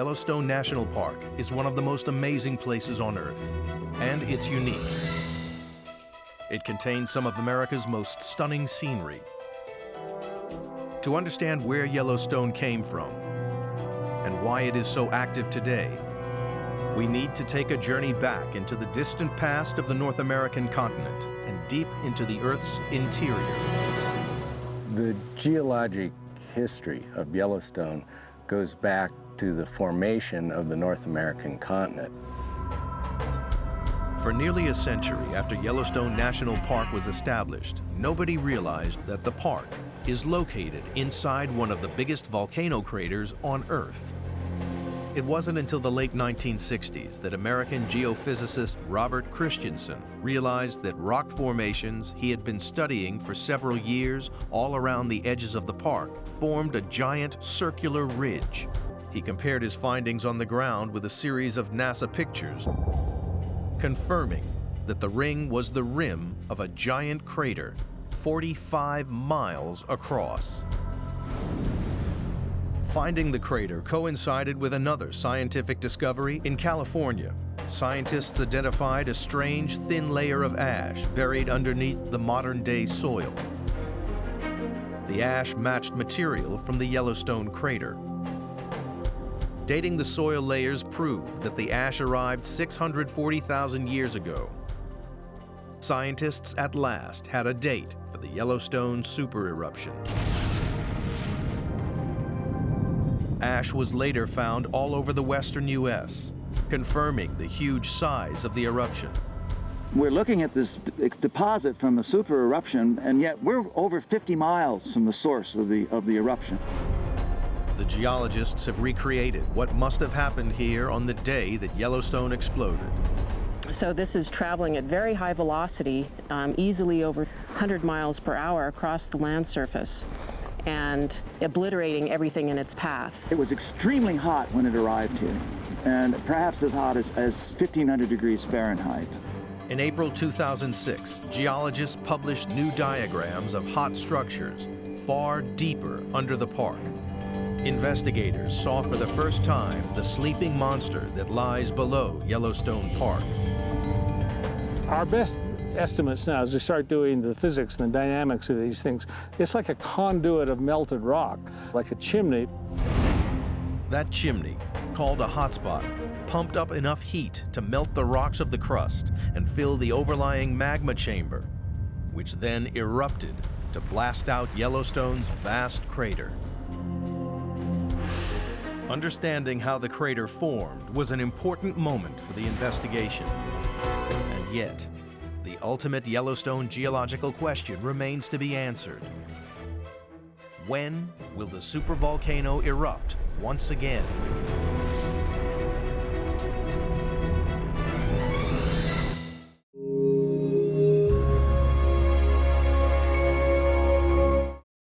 Yellowstone National Park is one of the most amazing places on Earth, and it's unique. It contains some of America's most stunning scenery. To understand where Yellowstone came from and why it is so active today, we need to take a journey back into the distant past of the North American continent and deep into the Earth's interior. The geologic history of Yellowstone goes back to the formation of the North American continent. For nearly a century after Yellowstone National Park was established, nobody realized that the park is located inside one of the biggest volcano craters on Earth. It wasn't until the late 1960s that American geophysicist Robert Christensen realized that rock formations he had been studying for several years all around the edges of the park formed a giant circular ridge. He compared his findings on the ground with a series of NASA pictures, confirming that the ring was the rim of a giant crater 45 miles across. Finding the crater coincided with another scientific discovery in California. Scientists identified a strange thin layer of ash buried underneath the modern-day soil. The ash matched material from the Yellowstone crater. Dating the soil layers proved that the ash arrived 640,000 years ago. Scientists at last had a date for the Yellowstone supereruption. Ash was later found all over the western U.S., confirming the huge size of the eruption. We're looking at this deposit from a super-eruption, and yet we're over 50 miles from the source of the eruption. The geologists have recreated what must have happened here on the day that Yellowstone exploded. So this is traveling at very high velocity, easily over 100 miles per hour across the land surface, and obliterating everything in its path. It was extremely hot when it arrived here, and perhaps as hot as 1,500 degrees Fahrenheit. In April 2006, geologists published new diagrams of hot structures far deeper under the park. Investigators saw for the first time the sleeping monster that lies below Yellowstone Park. Our best estimates now, as we start doing the physics and the dynamics of these things, it's like a conduit of melted rock, like a chimney. That chimney, called a hotspot, pumped up enough heat to melt the rocks of the crust and fill the overlying magma chamber, which then erupted to blast out Yellowstone's vast crater. Understanding how the crater formed was an important moment for the investigation. And yet, the ultimate Yellowstone geological question remains to be answered. When will the supervolcano erupt once again?